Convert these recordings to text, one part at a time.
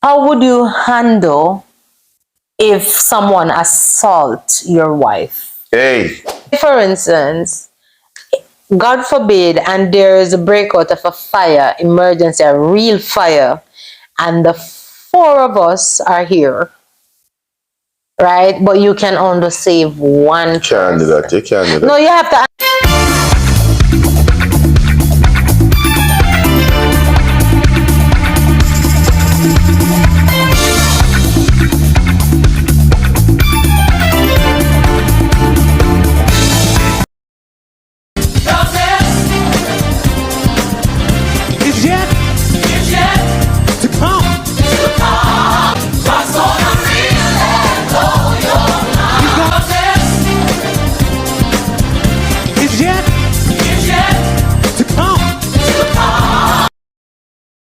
How would you handle if someone assaults your wife? Hey. For instance, God forbid, and there is a breakout of a fire, emergency, a real fire, and the four of us are here, right? But you can only save one. You can't do that. You can't do that. No, you have to.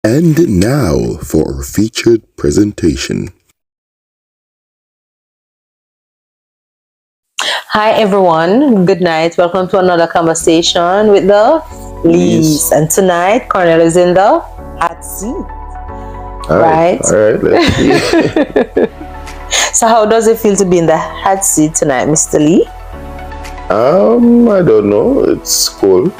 And now for our featured presentation. Hi everyone, good night. Welcome to another conversation with the Lees. And tonight, Cornell is in the hot seat. All right. Let's see. So how does it feel to be in the hot seat tonight, Mr. Lee? I don't know. It's cold.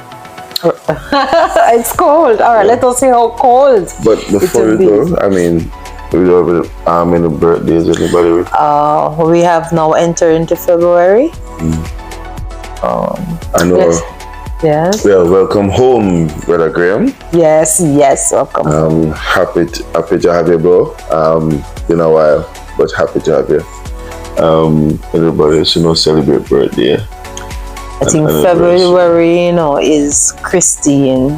It's cold. All right, let us see how cold. But before we go, I mean, we don't have any birthdays. Anybody? We have now entered into February. I know. Yes. Well, welcome home, Brother Graham. Yes, welcome. Happy to have you, bro. Been a while, but happy to have you. Everybody should celebrate birthday. I think February, is Christine's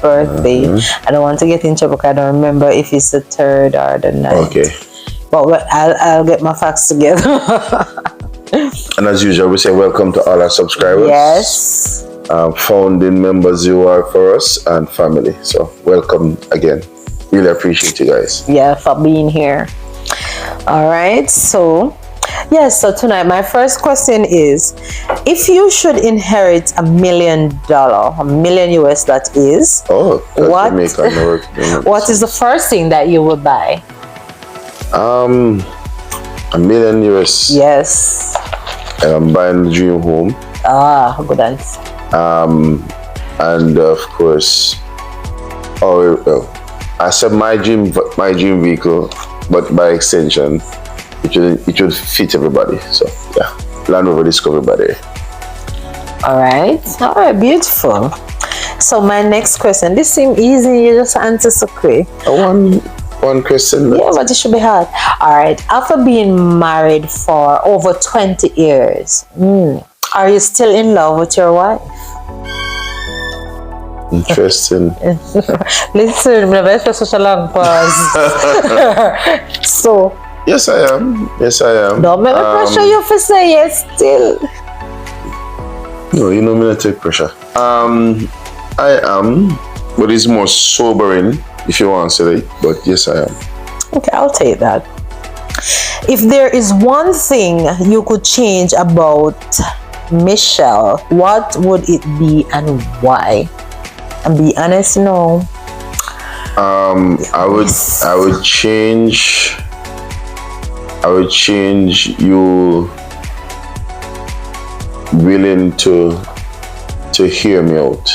birthday. I don't want to get in trouble because I don't remember if it's the 3rd or the 9th. Okay. But I'll get my facts together. And as usual, we say welcome to all our subscribers. Yes. Founding members you are for us and family. So welcome again. Really appreciate you guys. Yeah, for being here. All right. So tonight my first question is, if you should inherit $1 million, $1 million US that is, what is the first thing that you would buy? $1 million US. Yes. I'm buying the dream home. Good answer. And of course, I said my dream vehicle, but by extension, it should fit everybody. So yeah, Land Rover Discovery by there. All right, beautiful. So my next question, this seems easy. You just answer so quick. One question. Yeah, but it should be hard. All right. After being married for over 20 years, are you still in love with your wife? Interesting. Listen, never for such a long pause. So. Yes, I am. Don't make me pressure you for say yes still. No, you know me not take pressure. I am, but it's more sobering if you want to say that. But yes, I am. Okay, I'll take that. If there is one thing you could change about Michelle, what would it be and why? And be honest, I would change you willing to hear me out.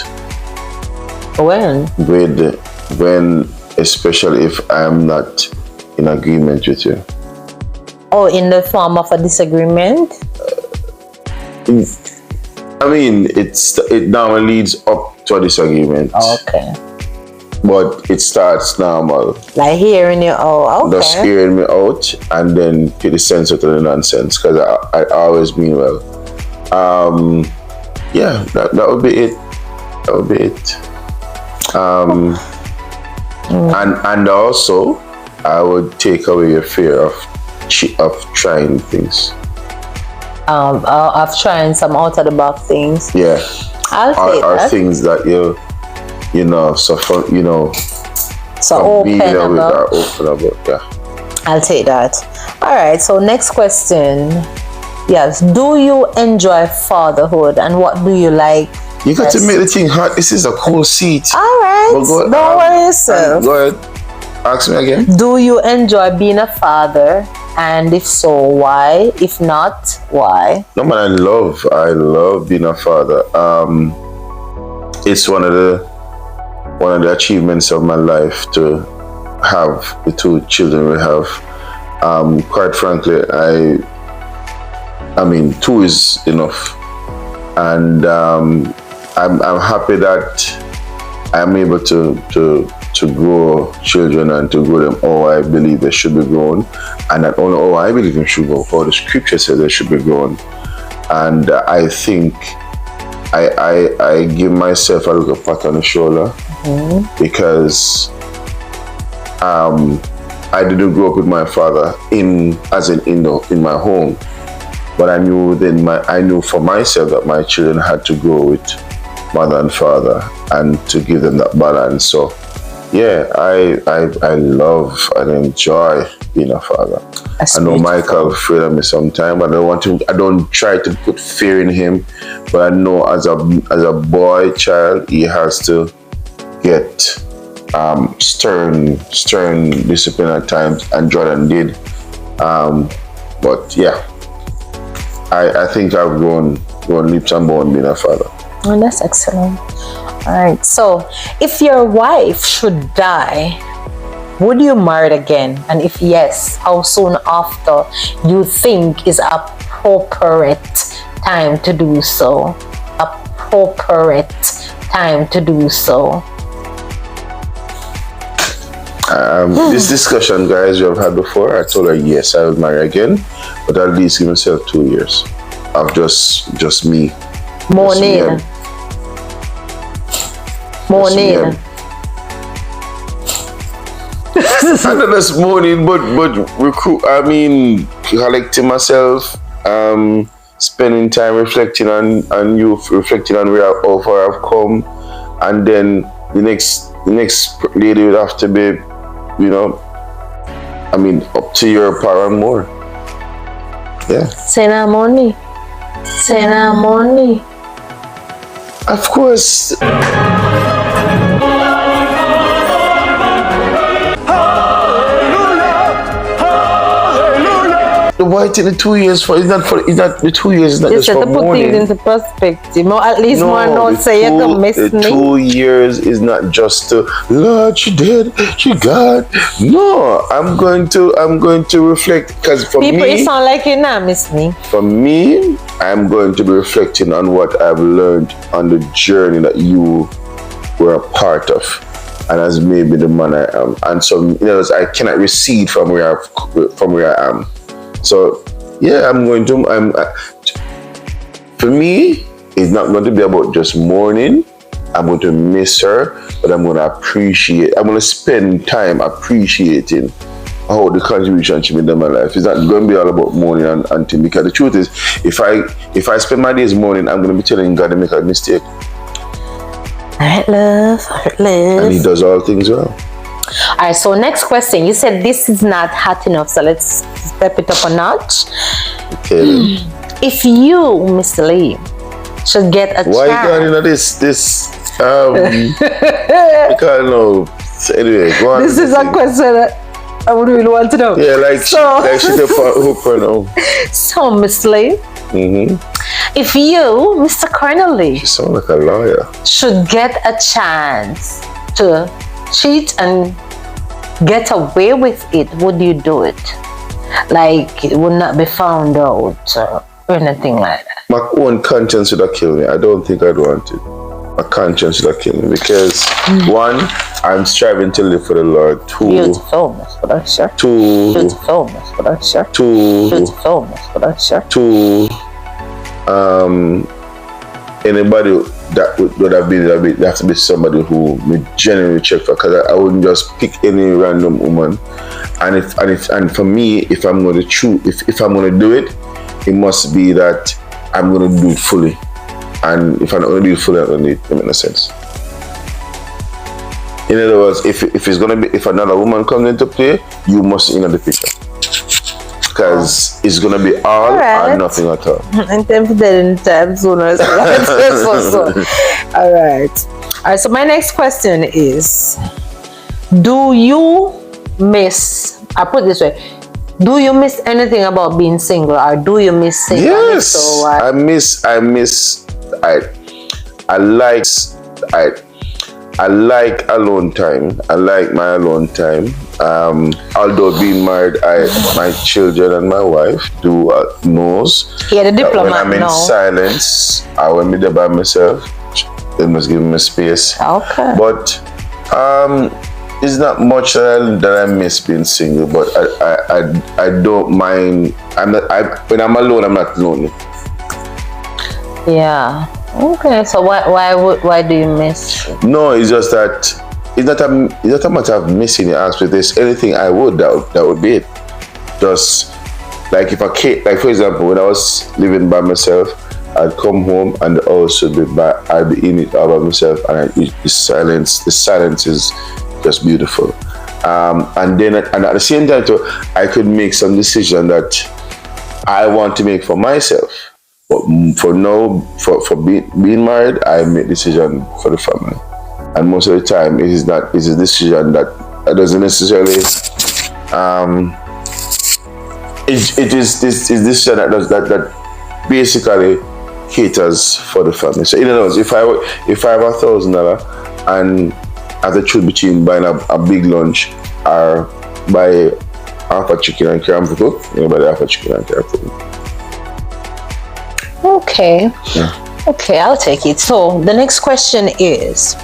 When especially if I'm not in agreement with you. Oh, in the form of a disagreement? I mean, it now leads up to a disagreement. Okay. But it starts normal. Like hearing you out. Okay. Just hearing me out and then put the sense out of the nonsense, because I always mean well. Yeah, that would be it. That would be it. And also I would take away your fear of trying things. Of trying some out of the box things. Yeah. I'll take that. Or things that so open about. Yeah. I'll take that. All right. So next question. Yes. Do you enjoy fatherhood, and what do you like? You got to make the thing hot. This is a cool seat. All right. Don't worry yourself. Go ahead. Ask me again. Do you enjoy being a father? And if so, why? If not, why? No man, I love being a father. It's one of the achievements of my life to have the two children we have. Quite frankly, I mean, two is enough, and I'm happy that I'm able to grow children and to grow them how I believe they should be grown, and not only how I believe they should grow, how the scripture says they should be grown. And I think I give myself a little pat on the shoulder because I didn't grow up with my father in my home, but I knew for myself that my children had to grow with mother and father and to give them that balance. So yeah, I love and enjoy being a father. That's I know beautiful. Michael afraid of me sometimes. I don't try to put fear in him, but I know as a boy child, he has to get stern discipline at times, and Jordan did. But yeah, I think I've grown leaps and bounds being a father. Oh, that's excellent. All right. So, if your wife should die, would you marry again? And if yes, how soon after you think is appropriate time to do so? Appropriate time to do so. This discussion, guys, we have had before. I told her yes, I would marry again, but at least give myself 2 years of just me. Morning. Morning. And not just morning, but collecting myself, spending time reflecting on you, reflecting on how far I've come, and then the next lady would have to be, up to your power and more. Yeah. Ceremony. Of course. Why take the 2 years for? It's not the 2 years. It's not just for to put mourning. things into perspective. No, at least one not say you can miss the me. 2 years is not just to Lord, she did, she got. No, I'm going to reflect, because for People, me, it sound like you not miss me. for me, I'm going to be reflecting on what I've learned on the journey that you were a part of, and as maybe the man I am. And so, I cannot recede from where I am. So, yeah, for me, it's not going to be about just mourning. I'm going to miss her, but I'm going to spend time appreciating how the contribution she made in my life. It's not going to be all about mourning and things, because the truth is, if I spend my days mourning, I'm going to be telling God to make a mistake. Alright, love. And he does all things well. Alright, so next question. You said this is not hot enough, so let's step it up a notch. Okay, then. If you, Mr. Lee, should get a Why chance. you going into this? I can't know. Anyway, go on. This is a question that I would really want to know. Yeah, like she's a hook right now. So, Mr. Lee, if you, Mr. Cornell Lee, You sound like a lawyer. should get a chance to cheat and get away with it, would you do it? Like, it would not be found out or anything like that. My own conscience would have killed me. I don't think I'd want it. My conscience would have killed me because, one, I'm striving to live for the Lord. Two, Beautiful, Mr. Producer. two, Beautiful, Mr. Producer. two, Beautiful, Mr. Producer. two, anybody that would have been, there has to be somebody who would genuinely check for, because I wouldn't just pick any random woman. And for me, if I'm going to choose, if I'm going to do it, it must be that I'm going to do it fully. And if I'm not going to do it fully, I don't need it. It makes no sense. In other words, if it's going to be, if another woman comes into play, you must in the picture. Because it's going to be all or nothing at all. And then time sooner. All right. So my next question is, do you miss? I put it this way: do you miss anything about being single, or do you miss single? Yes, So what? I like I like alone time. I like my alone time. Although being married, my children and my wife do knows Yeah, the that when diplomat I'm in now. silence, I will be there by myself. They must give me space. Okay. But it's not much that I miss being single. But I don't mind. When I'm alone, I'm not lonely. Yeah. Okay. So why do you miss? No, it's just that it's not a matter of missing the aspect. There's anything I would that would be it. Just like if I can't, like for example, when I was living by myself, I'd come home and the house would be I'd be in it all by myself, and the silence is just beautiful. And then and at the same time too, I could make some decision that I want to make for myself. But for now, for being married, I make decision for the family, and most of the time it is a decision that doesn't necessarily. It is decision that basically caters for the family. So in other words, if I have $1,000 and I have to choose between buying a big lunch or buy half a chicken and carrot cook, buy the half a chicken and carrot cook. Okay. Yeah. Okay, I'll take it. So the next question is,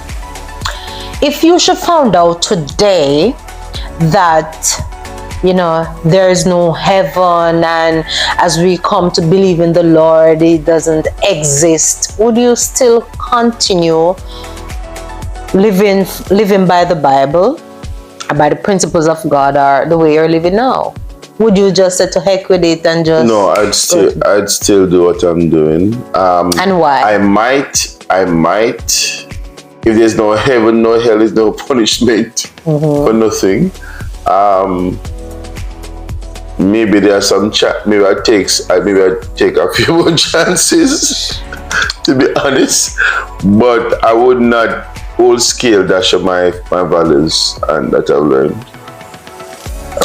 if you should find out today that there is no heaven, and as we come to believe in the Lord, it doesn't exist, would you still continue living by the Bible, or by the principles of God, or the way you're living now? Would you just say to heck with it and just... No, I'd still do what I'm doing. And why? I might. If there's no heaven, no hell, there's no punishment for nothing. Maybe there are some maybe I take a few more chances, to be honest. But I would not whole scale dash of my values and that I've learned.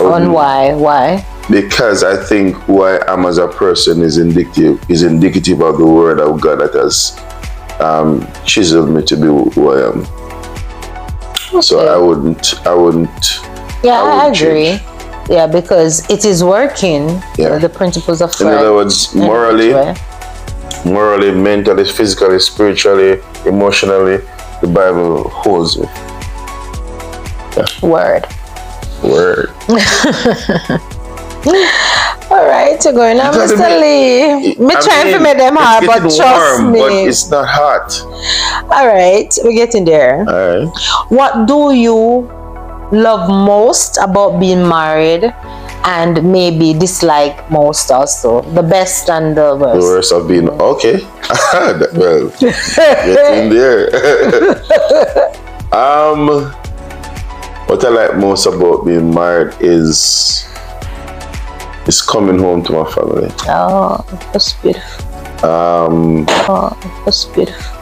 On why? Because I think who I am as a person is indicative of the word of God that has chiseled me to be who I am. Okay. So I wouldn't. Yeah, I agree. Yeah, because it is working. Yeah. The principles of Christ. In other words, morally, mentally, physically, spiritually, emotionally, the Bible holds me. Yeah. Word. All right, you're going on, Mr. Lee. Me trying to make them hard, but trust me. But it's not hot. All right, we're getting there. All right. What do you love most about being married, and maybe dislike most also? The best and the worst. The worst of being okay. Well, get in there. What I like most about being married is coming home to my family. Oh, that's beautiful. That's beautiful.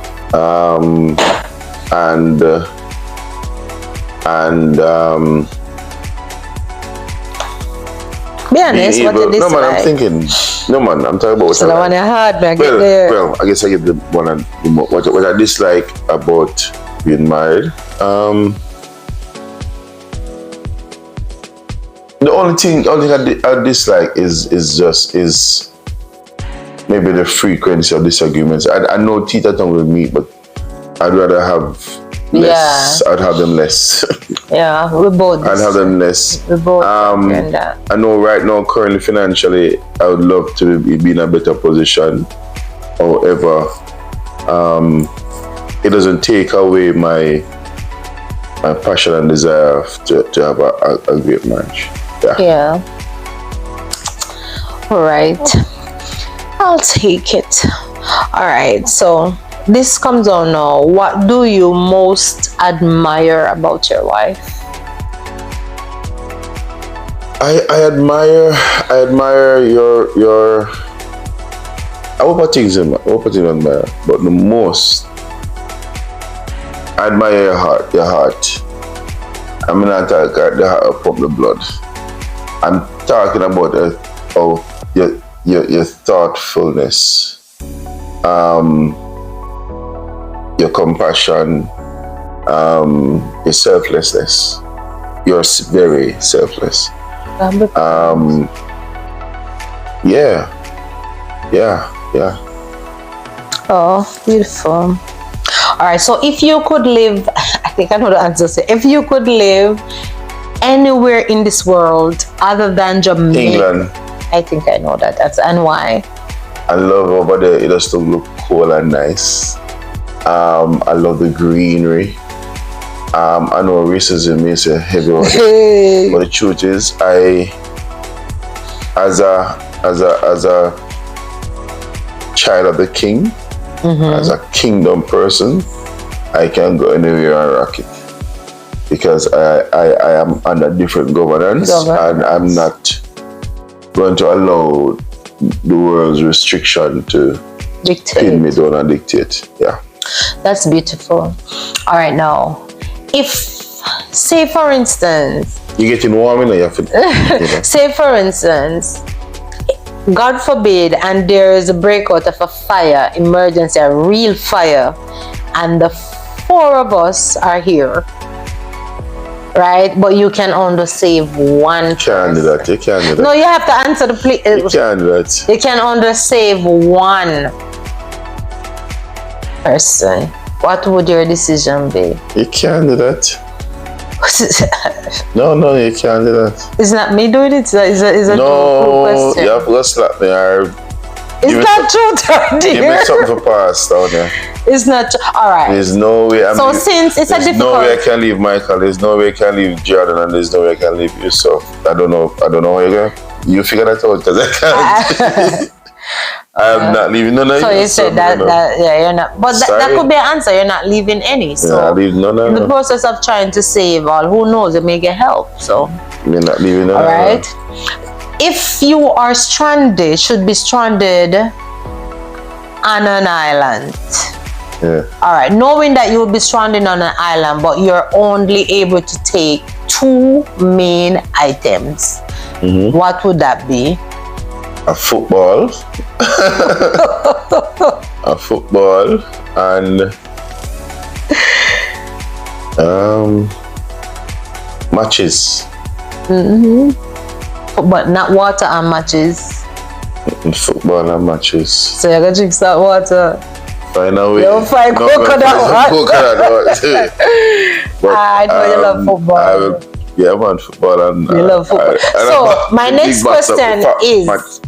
Be honest, what did this No man, like? I'm thinking. No man, I'm talking about what so I like. One hard, man. Well, I guess I get the one what I dislike about being married. The only thing I dislike is maybe the frequency of disagreements. I know teeth and tongue will meet, but I'd rather have less. Yeah. I'd have them less. Yeah, we both. I'd have them less. We both. I know right now, currently financially, I would love to be in a better position. However, it doesn't take away my passion and desire to have a great marriage. Yeah. All right. I'll take it. All right. So this comes on now. What do you most admire about your wife? I admire your. I hope I things admire, but the most I admire your heart. I'm not talking about the heart pump the blood. I'm talking about your thoughtfulness, your compassion, your selflessness. You're very selfless. Yeah. Oh, beautiful. All right, so if you could live, I think I know the answer. If you could live anywhere in this world other than Jamaica, England. I think I know that. And why? I love over there. It just look cool and nice. I love the greenery. I know racism is a heavy one, but the truth is, as a child of the king, as a kingdom person, I can go anywhere and rock it because I am under different governance, and I'm not going to allow the world's restriction to pin me down and dictate. Yeah, that's beautiful. All right, now, if, say for instance, you're getting warm, you have to, say for instance, God forbid, and there is a breakout of a fire, emergency, a real fire, and the four of us are here, right? But you can only save one. You can't do that. You can't do that. No, you have to answer the plea. You can't do that. You can only save one person. What would your decision be? You can't do that. No, you can't do that. It's not me doing it. It's a no, question. You have to slap me or it's not true, Give me something for pass down there. It's not true. All right. There's no way. Since it's a difficult. There's no way I can leave Michael. There's no way I can leave Jordan, and there's no way I can leave you. So I don't know how you're going. You figure that out because I can't. I'm not leaving none of you. So you said that you're not. But that could be an answer. You're not leaving any. So I leave none of in the process of trying to save all, who knows, it may get help. So you're not leaving none. All right. If you are stranded, should be stranded on an island. Yeah. All right. Knowing that you will be stranded on an island, but you're only able to take 2 main items. What would that be? A football. A football and matches. But not water and matches. Football and matches. So you're gonna drink some water. Find a way. You'll find coconut water. But I know you love football. Yeah, man, football and you love football. So my next question is.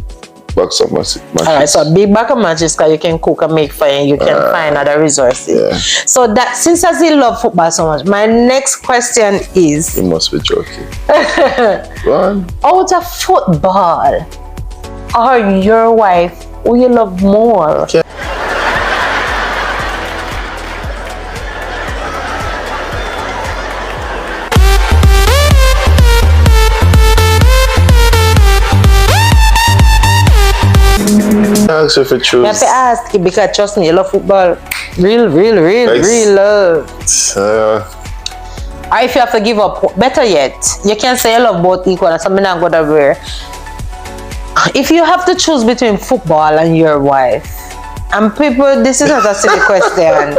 Box of matches. Alright, so a big bag of matches because you can cook and make fire and you can find other resources. Yeah. So that since I still love football so much, my next question is you must be joking. Go on. Out of football or your wife, who you love more? Okay. If it choose. You have to ask because trust me, you love football. Real love. Or if you have to give up, better yet, you can say you love both equal and something not good everywhere. If you have to choose between football and your wife, and people, this is not a silly question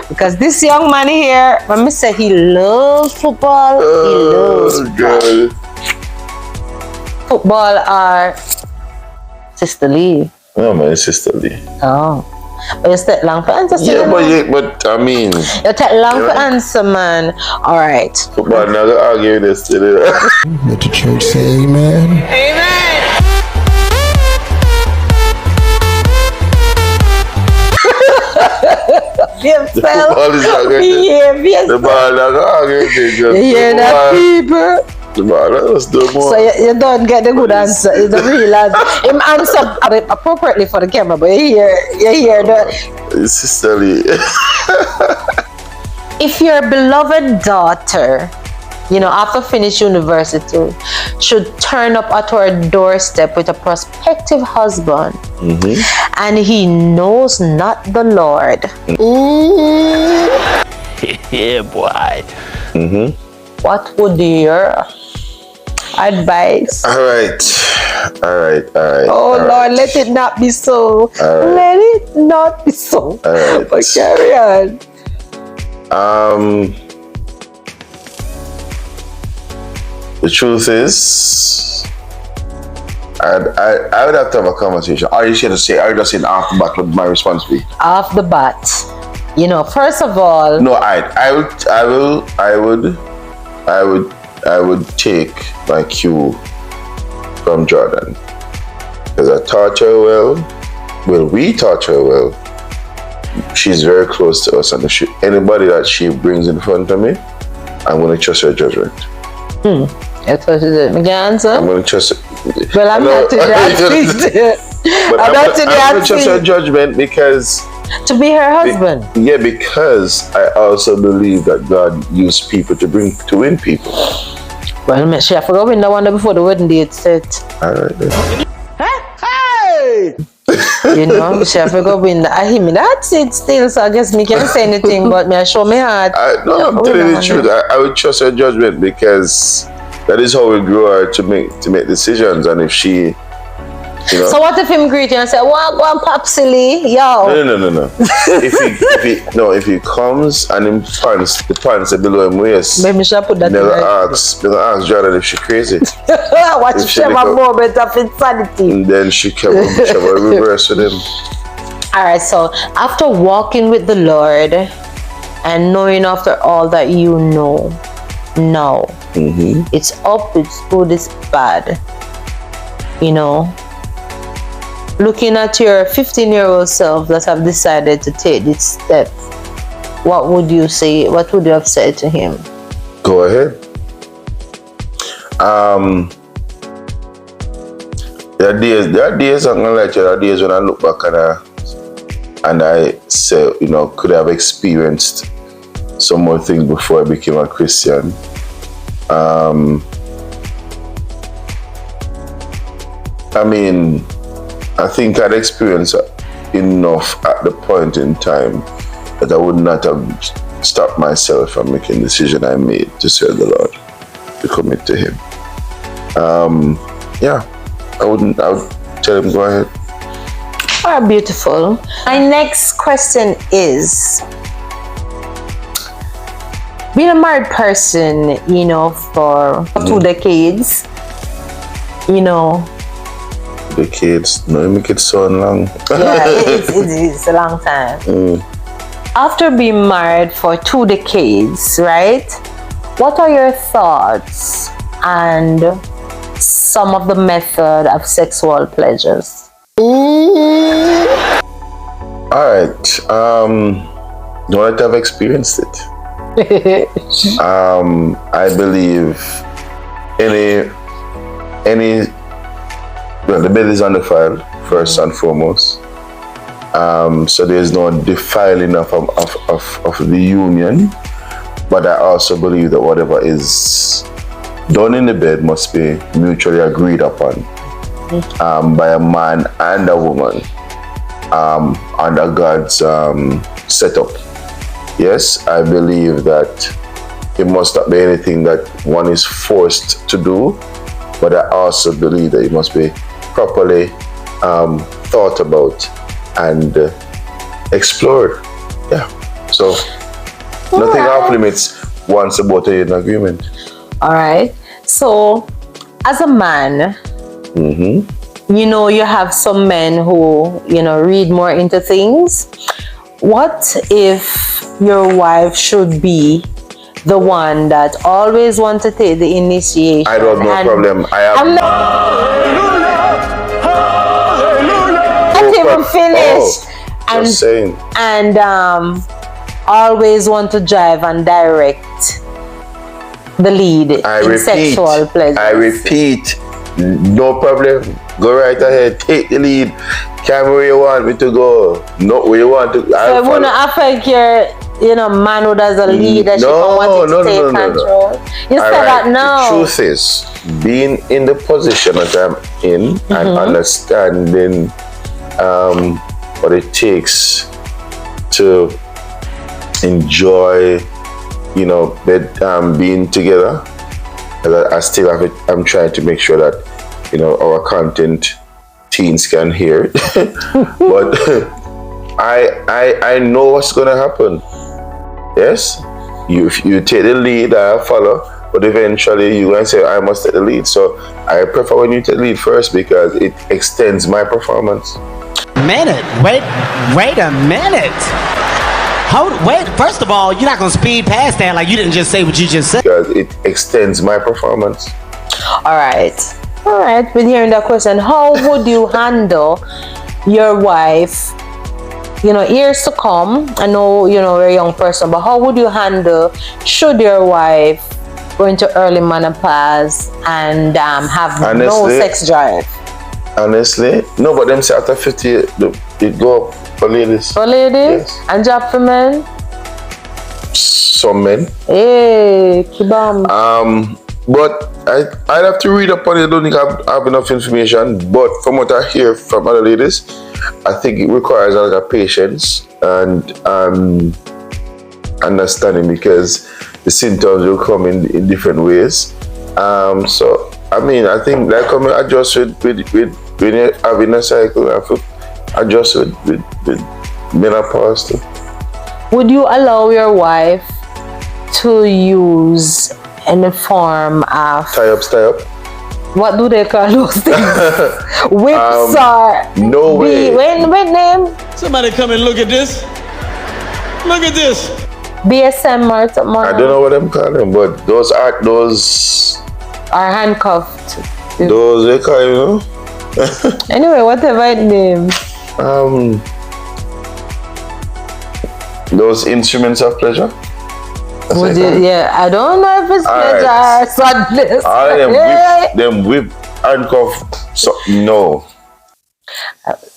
because this young man here, when me say he loves football, he loves football or Sister Lee. No, my Sister Lee. Oh. But you take long for answer, yeah, but I mean... You take long for answer, man. Alright. Football, I'm not going to argue this today. Let the church say amen. Amen. The ball is not going to... The ball is not going to argue. You hear that, people? So you don't get the good answer. It's the real answer. Him answer appropriately for the camera, but you hear the Sister Lee. If your beloved daughter, after finish university, should turn up at her doorstep with a prospective husband, and he knows not the Lord. Yeah, boy. what would your advice? All right. Oh Lord, let it not be so. Let it not be so. All right. But carry on. The truth is, I would have to have a conversation. Are you going to say? Are you just saying off the bat? What my response be? Off the bat, first of all. No, I would take my cue from Jordan, because I taught her well. Well, we taught her well. She's very close to us, and anybody that she brings in front of me, I'm going to trust her judgment. That's what she said. My answer? I'm going to trust her. Well, I'm not to that. But I'm going to trust her judgment because... To be her husband. Yeah, because I also believe that God used people to win people. Well, she have to go win the one before the wedding date set. All right then. Hey! She have to go win that's it still, so I guess me can't say anything, but me I show me heart. No, I'm telling you the truth. I would trust her judgment because that is how we grow her to make decisions, and if she... So what if him greet you and say, "Well, go on, Pop Silly, yo"? No. if he comes and the pants are below him waist, maybe she put that. They'll ask Jordan if she crazy. What if she have a moment of insanity? And then she can reverse with him. All right. So after walking with the Lord and knowing after all that you know, now it's up, it's good, it's bad. Looking at your 15-year-old self that have decided to take this step, what would you say? What would you have said to him? Go ahead. There are days I'm gonna let you. There are days when I look back and I say, could I have experienced some more things before I became a Christian? I think I'd experienced enough at the point in time that I would not have stopped myself from making the decision I made to serve the Lord, to commit to Him. I would tell him, go ahead. Oh, beautiful. My next question is, being a married person, for 2 decades, Decades? No, you make it so long. Yeah, it's a long time. After being married for 2 decades, right? What are your thoughts and some of the method of sexual pleasures? All right. Don't let have experienced it. I believe the bed is undefiled, first and foremost. So there's no defiling of the union. But I also believe that whatever is done in the bed must be mutually agreed upon by a man and a woman under God's setup. Yes, I believe that it must not be anything that one is forced to do, but I also believe that it must be properly thought about and explored. Yeah. So nothing off limits once about an agreement. All right. So as a man, you have some men who, read more into things. What if your wife should be the one that always wants to take the initiation? I don't know problem. I have not even finished. Just saying. And always want to drive and direct the lead in sexual pleasure. I repeat, no problem. Go right ahead. Take the lead. Come where you want me to go. Not where you want to. So it wouldn't affect your, man who does a lead that she don't want to take control. You said that now. The truth is, being in the position that I'm in and understanding what it takes to enjoy being together. I still have it. I'm trying to make sure that our content teens can hear it. But I know what's gonna happen. Yes, you take the lead, I follow, but eventually you're gonna say I must take the lead. So I prefer when you take the lead first because it extends my performance. Wait a minute. First of all, you're not gonna speed past that like you didn't just say what you just said. Because it extends my performance. All right. With hearing that question, how would you handle your wife? Years to come. I know we're a young person, but how would you handle should your wife go into early menopause and have no sex drive? Honestly, no, but them say after 50, it go up for ladies. For ladies? Yes. And job for men? Some men. Hey, kibam. But I'd have to read up on it. I don't think I have enough information. But from what I hear from other ladies, I think it requires a lot of patience and understanding because the symptoms will come in different ways. So I think that come adjust with when you're having a cycle, I have to adjust with menopause too. Would you allow your wife to use any form of tie up? What do they call those things? Whips or no way. When name? Somebody come and look at this. Look at this. BSM or something. I don't know what I'm calling, but those are handcuffed. Those they call Anyway, whatever it names. Those instruments of pleasure. Yeah, I don't know if it's pleasure or sadness. All them whip handcuff. So no.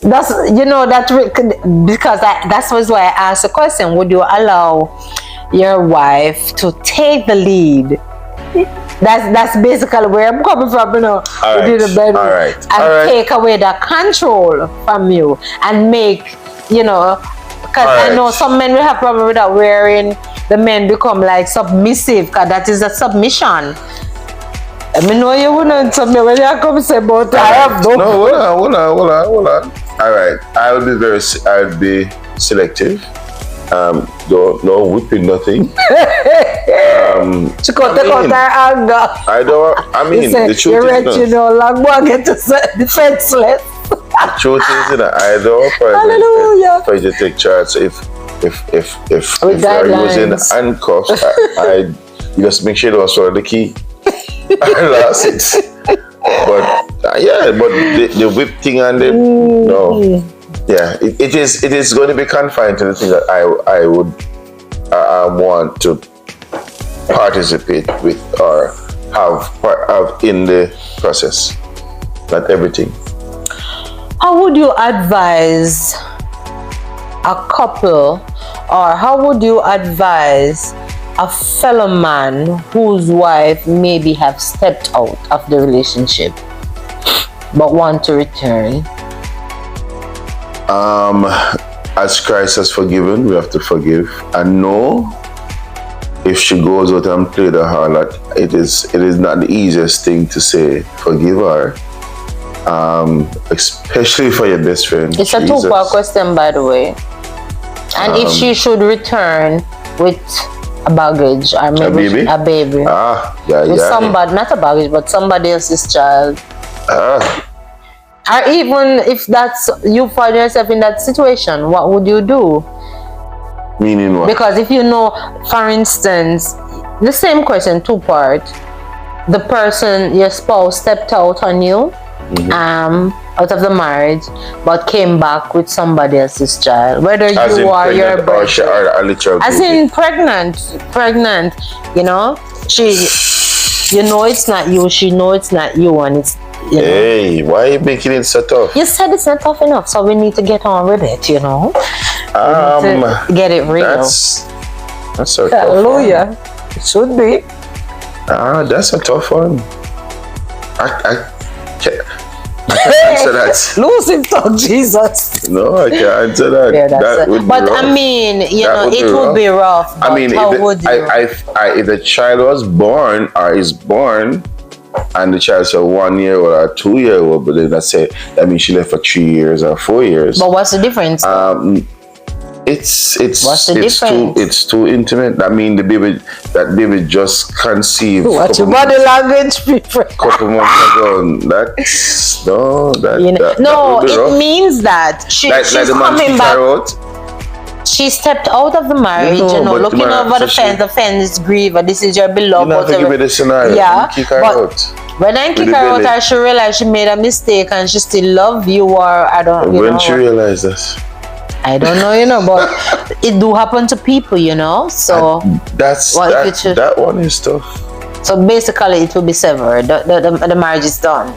That's because that was why I asked the question. Would you allow your wife to take the lead? That's basically where I'm coming from, All right. Take away the control from you and make because I know some men will have problem with that, wherein the men become like submissive, because that is a submission. I know you wouldn't submit when you come say about I have no. No, hold on. All right, I'll be selective. No whipping, nothing. She could take out her anger. The truth is, long one get to defenseless. the truth is, I don't for you to take charge. So if you're using handcuffs, I just make sure you don't swallow the key. I lost it. But the whip thing and no. Yeah, it is going to be confined to the thing that I would want to participate with or have in the process. Not everything. How would you advise a couple, or how would you advise a fellow man whose wife maybe have stepped out of the relationship but want to return? As Christ has forgiven, we have to forgive. And know if she goes out and play the harlot, it is not the easiest thing to say. Forgive her. Especially for your best friend. It's a two-part question, by the way. And if she should return with a baggage or maybe a baby. With somebody, not a baggage, but somebody else's child. Or even if that's you find yourself in that situation, what would you do? Meaning what? Because if you know, for instance, the same question, two-part. The person, your spouse, stepped out on you, out of the marriage, but came back with somebody else's child. Whether as you are your birth, as in pregnant, she, it's not you. She know it's not you, and it's. Hey, why are you making it so tough? You said it's not tough enough, so we need to get on with it. We need to get it real. That's so tough. Hallelujah. It should be. That's a tough one. I can answer that. Losing talk, Jesus. No, I can't answer that. Yeah, That would be but rough. I mean, you That know, would be it would rough. be rough. But I mean, how would you? if the child was born or is born, and the child's a 1 year old or 2 year old, but then that means she left for 3 years or 4 years. But what's the difference? It's What's the difference? it's too intimate. I mean, that baby just conceived. What's your body language, people? Couple months ago. That's no, that, You know, that, no, that would be it rough. means that she's the man coming kicked back. her out. She stepped out of the marriage, No, you know, but looking man, over so the fence. The fence is grieved. This is your beloved. You have to give me the scenario. Yeah, You kick her but out. when I kick her out, I should realize she made a mistake and she still love you, or I don't. When she realized this, I don't know, you know, but it do happen to people, you know. So that one is tough. So basically, it will be severed. The marriage is done.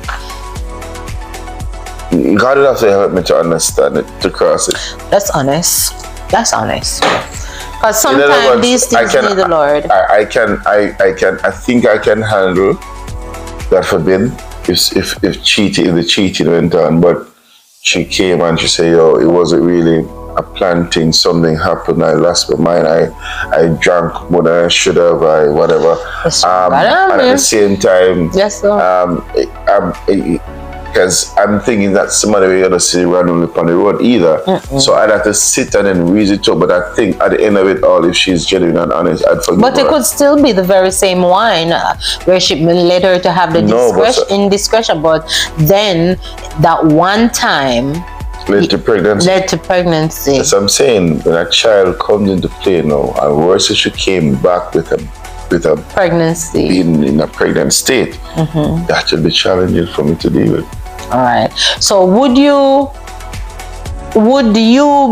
God would have to help me to understand it, to cross it. That's honest. That's honest. Because sometimes these things need the Lord. I think I can handle, God forbid, if the cheating went on, but she came and she said, yo, it wasn't really a planned thing, something happened, I lost my mind, I drank more than I should have, whatever. And at the same time, yes, sir. because I'm thinking that somebody will not see randomly on the road either. So I'd have to sit and then reason it up. But I think at the end of it all, if she's genuine and honest, I'd forgive her. But it could still be the very same wine where she led her to have the indiscretion. But then that one time led to pregnancy. Yes, I'm saying, when a child comes into play now, and worse if she came back with a pregnancy, in a pregnant state, that would be challenging for me to deal with. All right. So would you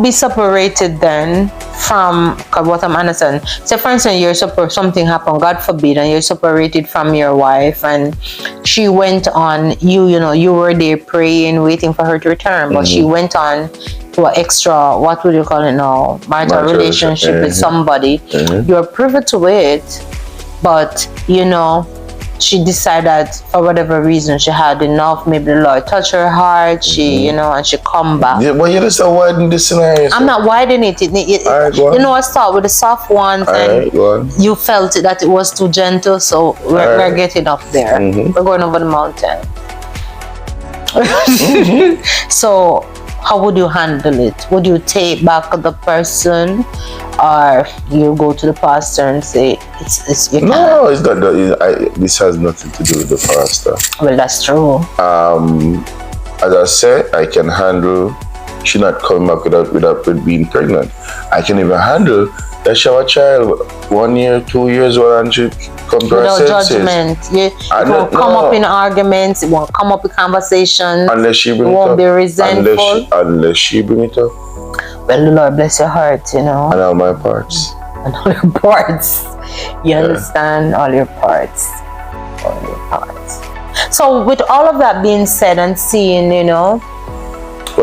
be separated then from what I'm understanding? Say for instance, something happened, God forbid, and you're separated from your wife, and she went on. You were there praying, waiting for her to return, but she went on to an extra, what would you call it now, marital relationship with somebody. You're privy to it, but she decided for whatever reason she had enough. Maybe the Lord touched her heart. She, and she come back. Yeah, but you just widen the scenario. I'm not widening it. I start with the soft ones, and you felt that it was too gentle. So we're getting up there. We're going over the mountain. So how would you handle it? Would you take back the person, or you go to the pastor and say it's you can't? No, it's not. This has nothing to do with the pastor. Well, that's true. As I said, I can handle she not coming back with being pregnant. I can even handle that she have a child 1 year, 2 years old, and she come to her senses. Judgment. It won't come up in arguments. It won't come up in conversations. Unless she bring it up. Won't be resentful. Unless she bring it up. Well, the Lord bless your heart, And all my parts. And all your parts. You understand? All your parts. All your parts. So with all of that being said and seen, Where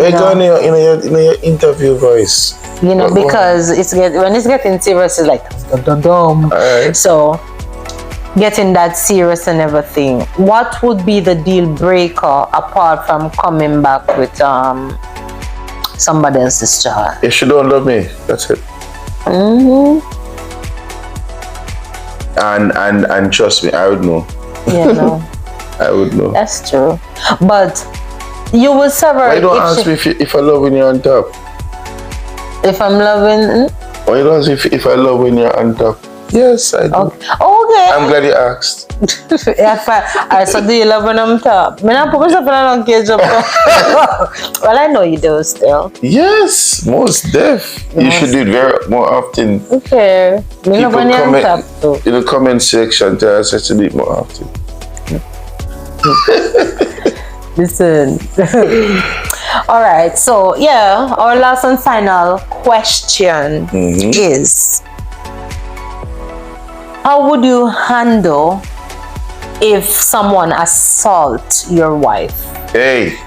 you going in your interview voice? Because when it's getting serious, it's like dum. Right. So getting that serious and everything, what would be the deal breaker apart from coming back with somebody else's child? If she don't love me, that's it. And trust me, I would know. Yeah, no. I would know. That's true. But you will sever. Why don't ask me if I love when you're on top? If I'm loving? Why don't ask if I love when you're on top? Yes, I do. Okay. I'm glad you asked. Alright, so do you love when I'm top? Well, I know you do still. Yes, most deaf. Yes. You should do it more often. Okay. Me love when you're on top too. In the comment section, tell us to do it more often. Listen. Alright, so our last and final question is, how would you handle if someone assaults your wife? Hey.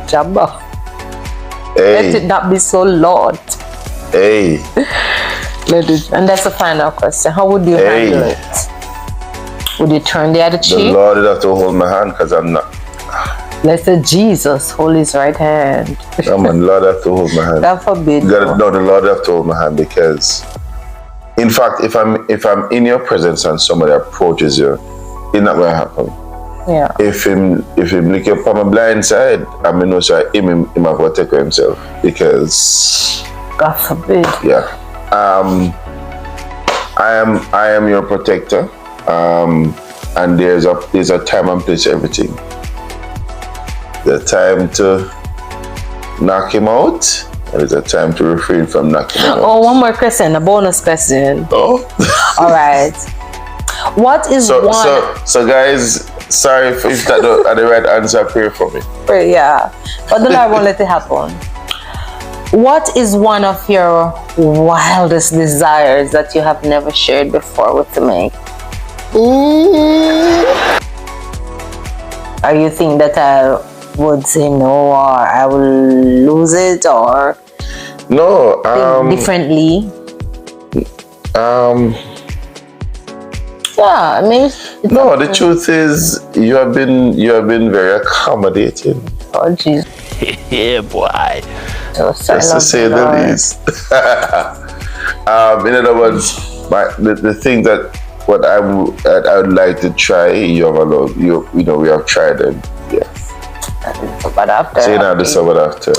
Jabba. Hey. Let it not be so loud. Hey. And that's the final question. How would you handle it? Would you turn the other cheek? The Lord would have to hold my hand because I'm not. Let's say Jesus hold his right hand. No, man, the Lord have to hold my hand. God forbid. No, the Lord have to hold my hand because, in fact, if I'm in your presence and somebody approaches you, it's not going to happen. Yeah. If him look up on my blind side, I mean, no, so him have to take care of himself because. God forbid. Yeah. I am your protector. And there's a time and place for everything. The time to knock him out, and there's a time to refrain from knocking him out. Oh, one more question, a bonus question. Oh. All right. What is So guys, sorry if that not the right answer. Pray for me. Yeah, but the Lord won't let it happen. What is one of your wildest desires that you have never shared before with me? Are you think that I would say no, or I will lose it, or No. think differently? Yeah, I mean. No, the truth is, you have been very accommodating. Oh, jeez. Yeah, boy. Just to say the least. In other words, the thing that what I would like to try, you have allowed. You know, we have tried them. Yeah. But after. So you know, the summer after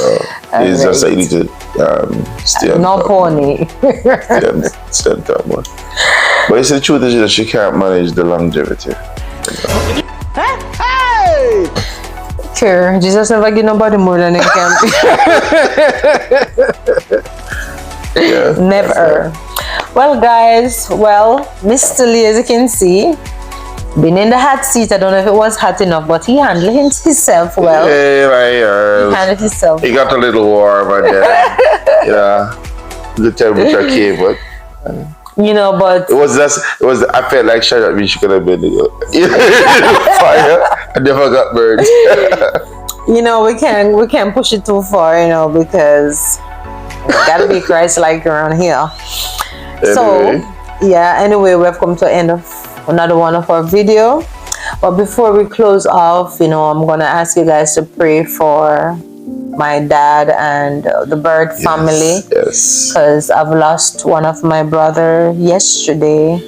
is just that you need to stay on no top. pony. Stay on top, man. But it's the truth is that she can't manage the longevity. Hey! Sure, Jesus never give nobody more than he can. Yeah. Never. Well, guys, Mr. Lee, as you can see, been in the hot seat. I don't know if it was hot enough, but he handled himself well. Hey, He handled himself. He got a little warm and then, yeah, the temperature came, but you know, but it was. I felt like she could have been in the fire and never got burned. you know, we can't push it too far, you know, because we gotta be Christ-like around here. Anyway. Anyway, we have come to the end of another one of our video. But before we close off, you know, I'm gonna ask you guys to pray for my dad and the Bird family. Yes. Because I've lost one of my brother yesterday.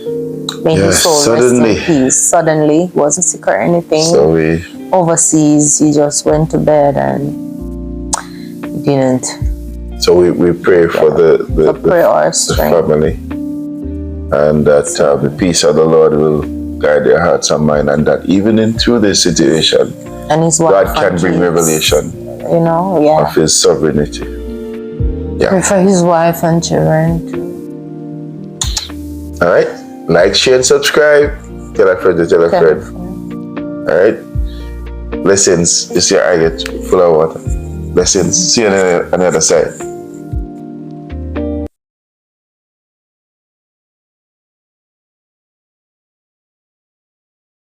May his soul rest in peace. Suddenly, he wasn't sick or anything. So we overseas, he just went to bed and didn't. So we pray for the family, and that the peace of the Lord will guide their hearts and mind, and that even in through this situation, and his God can bring revelation, you know, of His sovereignty. Yeah. Pray for his wife and children. All right, like, share, and subscribe. Tell a friend to tell a friend. All right. Blessings. You see, I get full of water. Blessings. See you on the other side.